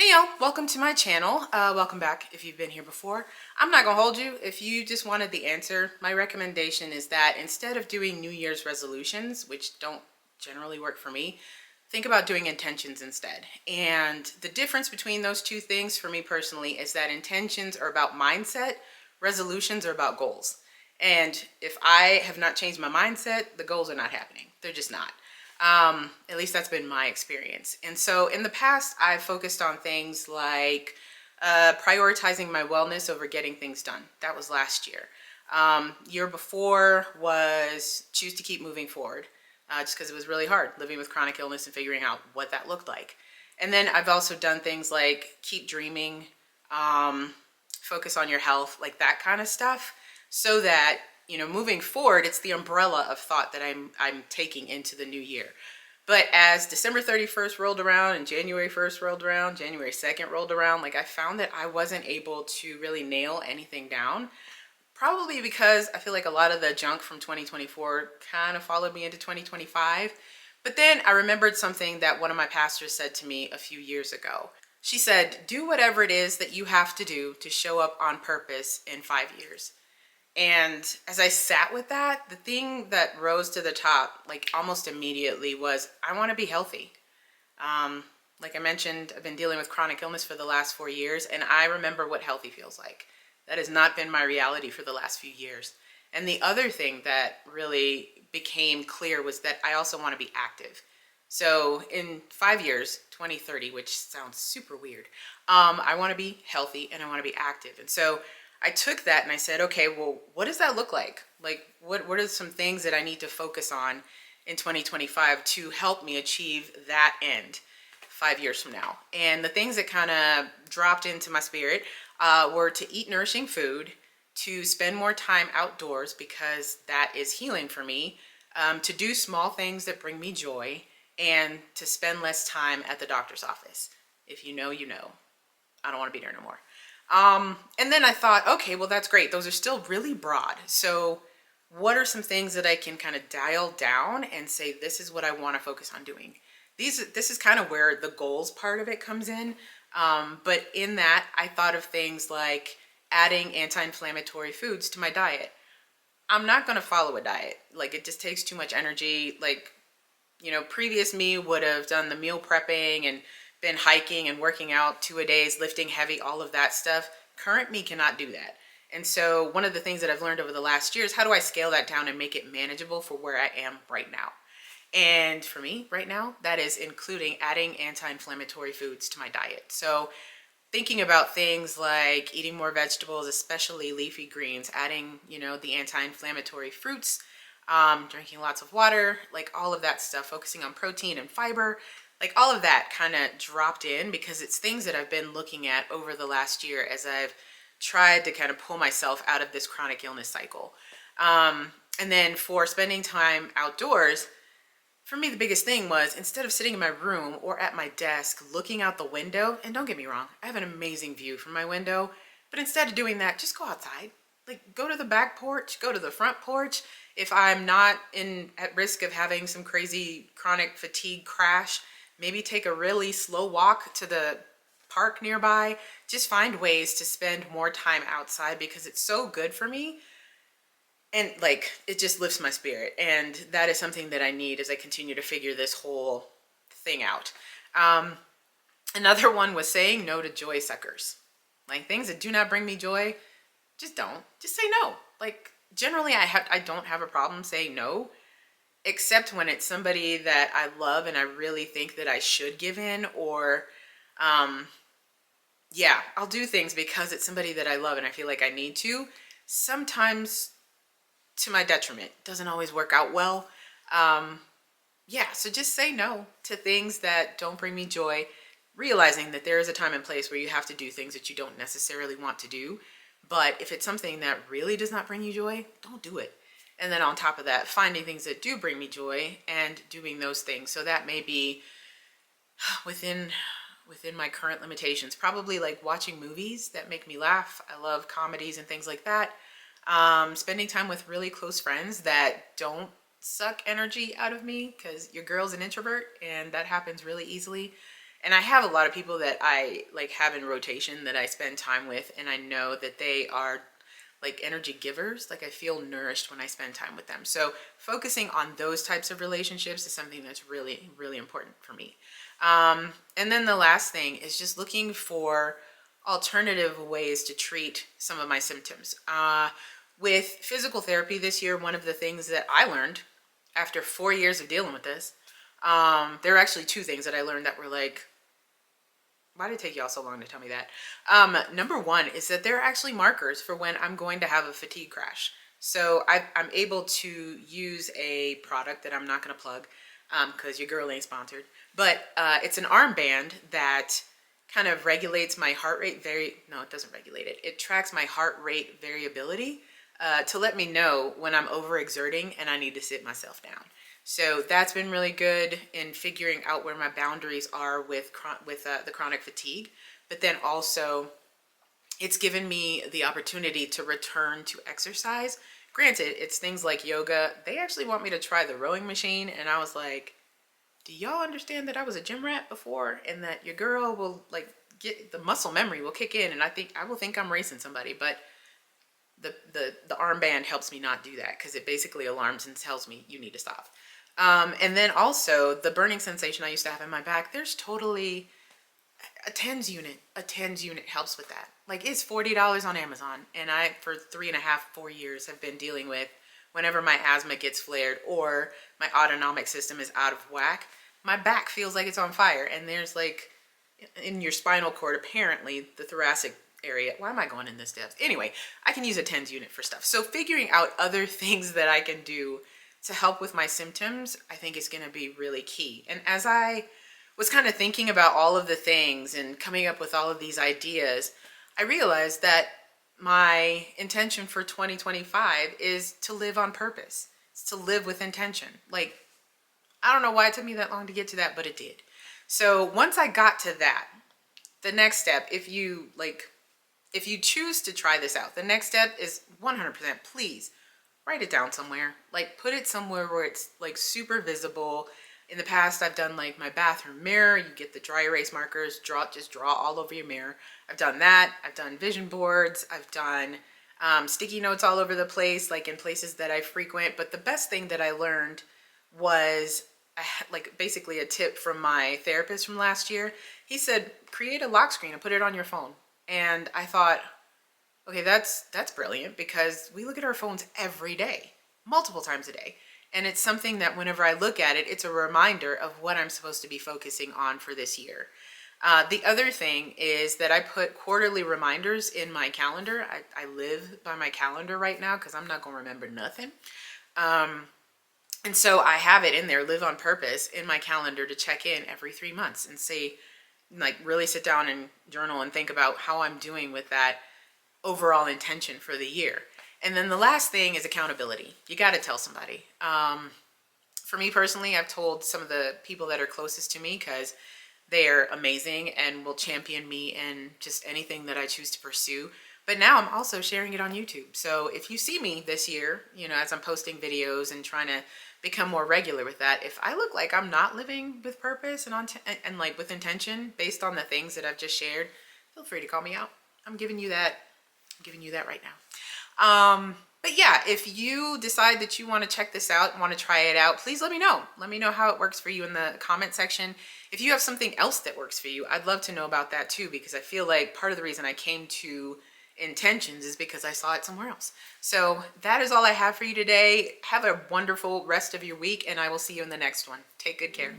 Hey y'all, welcome to my channel. Welcome back if you've been here before. I'm not gonna hold you. If you just wanted the answer, my recommendation is that instead of doing New Year's resolutions, which don't generally work for me, think about doing intentions instead. And the difference between those two things for me personally is that intentions are about mindset, resolutions are about goals. And if I have not changed my mindset, the goals are not happening. They're just not. At least that's been my experience. And so in the past, I've focused on things like prioritizing my wellness over getting things done. That was last year. Year before was choose to keep moving forward, just because it was really hard living with chronic illness and figuring out what that looked like. And then I've also done things like keep dreaming, focus on your health, like that kind of stuff, so that moving forward, it's the umbrella of thought that I'm taking into the new year. But as December 31st rolled around and January 1st rolled around, January 2nd rolled around, like I found that I wasn't able to really nail anything down. Probably because I feel like a lot of the junk from 2024 kind of followed me into 2025. But then I remembered something that one of my pastors said to me a few years ago. She said, do whatever it is that you have to do to show up on purpose in 5 years. And as I sat with that, the thing that rose to the top, like almost immediately, was I want to be healthy. Like I mentioned, I've been dealing with chronic illness for the last 4 years, and I remember what healthy feels like. That has not been my reality for the last few years. And the other thing that really became clear was that I also want to be active. So in 5 years, 2030, which sounds super weird, I want to be healthy and I want to be active. And so I took that and I said, okay, well, what does that look like? Like, what are some things that I need to focus on in 2025 to help me achieve that end 5 years from now? And the things that kind of dropped into my spirit were to eat nourishing food, to spend more time outdoors because that is healing for me, to do small things that bring me joy, and to spend less time at the doctor's office. If you know, you know. I don't want to be there no more. And then I thought, okay, well, that's great. Those are still really broad. So what are some things that I can kind of dial down and say, this is what I want to focus on doing? This is kind of where the goals part of it comes in. But in that, I thought of things like adding anti-inflammatory foods to my diet. I'm not going to follow a diet. Like, it just takes too much energy. Like, previous me would have done the meal prepping and been hiking and working out 2 a days, lifting heavy, all of that stuff. Current me cannot do that. And so one of the things that I've learned over the last year is how do I scale that down and make it manageable for where I am right now? And for me right now, that is including adding anti-inflammatory foods to my diet. So thinking about things like eating more vegetables, especially leafy greens, adding, the anti-inflammatory fruits, drinking lots of water, like all of that stuff, focusing on protein and fiber, like all of that kind of dropped in because it's things that I've been looking at over the last year as I've tried to kind of pull myself out of this chronic illness cycle. And then for spending time outdoors, for me, the biggest thing was instead of sitting in my room or at my desk looking out the window, and don't get me wrong, I have an amazing view from my window, but instead of doing that, just go outside. Like, go to the back porch, go to the front porch. If I'm not at risk of having some crazy chronic fatigue crash, maybe take a really slow walk to the park nearby. Just find ways to spend more time outside because it's so good for me. And like, it just lifts my spirit. And that is something that I need as I continue to figure this whole thing out. Another one was saying no to joy suckers. Like, things that do not bring me joy, just don't. Just say no. Like, generally I don't have a problem saying no, except when it's somebody that I love and I really think that I should give in, or yeah, I'll do things because it's somebody that I love and I feel like I need to. Sometimes to my detriment. Doesn't always work out well. Yeah, so just say no to things that don't bring me joy, realizing that there is a time and place where you have to do things that you don't necessarily want to do. But if it's something that really does not bring you joy, don't do it. And then on top of that, finding things that do bring me joy and doing those things. So that may be within my current limitations, probably like watching movies that make me laugh. I love comedies and things like that. Spending time with really close friends that don't suck energy out of me, because your girl's an introvert and that happens really easily. And I have a lot of people that I like have in rotation that I spend time with, and I know that they are like energy givers. Like I feel nourished when I spend time with them. So focusing on those types of relationships is something that's really, really important for me. And then the last thing is just looking for alternative ways to treat some of my symptoms. With physical therapy this year, one of the things that I learned after 4 years of dealing with this, there are actually two things that I learned that were like, why did it take y'all so long to tell me that? Number one is that there are actually markers for when I'm going to have a fatigue crash. So I'm able to use a product that I'm not going to plug because your girl ain't sponsored. But it's an armband that kind of regulates my heart rate. No, it doesn't regulate it. It tracks my heart rate variability to let me know when I'm overexerting and I need to sit myself down. So that's been really good in figuring out where my boundaries are with the chronic fatigue. But then also, it's given me the opportunity to return to exercise. Granted, it's things like yoga. They actually want me to try the rowing machine, and I was like, do y'all understand that I was a gym rat before, and that your girl will like get the muscle memory will kick in, and I will think I'm racing somebody, but the armband helps me not do that because it basically alarms and tells me you need to stop. And then also the burning sensation I used to have in my back, there's totally a TENS unit. A TENS unit helps with that. Like it's $40 on Amazon. And I, for 4 years, have been dealing with whenever my asthma gets flared or my autonomic system is out of whack, my back feels like it's on fire. And there's like in your spinal cord, apparently the thoracic area. Why am I going in this depth? Anyway, I can use a TENS unit for stuff. So figuring out other things that I can do to help with my symptoms, I think is going to be really key. And as I was kind of thinking about all of the things and coming up with all of these ideas, I realized that my intention for 2025 is to live on purpose. It's to live with intention. Like, I don't know why it took me that long to get to that, but it did. So once I got to that, the next step, if you choose to try this out, the next step is 100%, please write it down somewhere. Like put it somewhere where it's like super visible. In the past, I've done like my bathroom mirror. You get the dry erase markers, just draw all over your mirror. I've done that. I've done vision boards. I've done sticky notes all over the place, like in places that I frequent. But the best thing that I learned was like basically a tip from my therapist from last year. He said, create a lock screen and put it on your phone. And I thought, okay, that's brilliant because we look at our phones every day, multiple times a day. And it's something that whenever I look at it, it's a reminder of what I'm supposed to be focusing on for this year. The other thing is that I put quarterly reminders in my calendar. I live by my calendar right now because I'm not going to remember nothing. And so I have it in there, live on purpose, in my calendar to check in every 3 months and say, like really sit down and journal and think about how I'm doing with that overall intention for the year. And then the last thing is accountability. You got to tell somebody. For me personally, I've told some of the people that are closest to me because they're amazing and will champion me in just anything that I choose to pursue. But now I'm also sharing it on YouTube. So if you see me this year, you know, as I'm posting videos and trying to become more regular with that, if I look like I'm not living with purpose and like with intention based on the things that I've just shared, feel free to call me out. I'm giving you that right now. But yeah, if you decide that you want to check this out and want to try it out, please let me know. Let me know how it works for you in the comment section. If you have something else that works for you, I'd love to know about that too, because I feel like part of the reason I came to intentions is because I saw it somewhere else. So that is all I have for you today. Have a wonderful rest of your week, and I will see you in the next one. Take good care.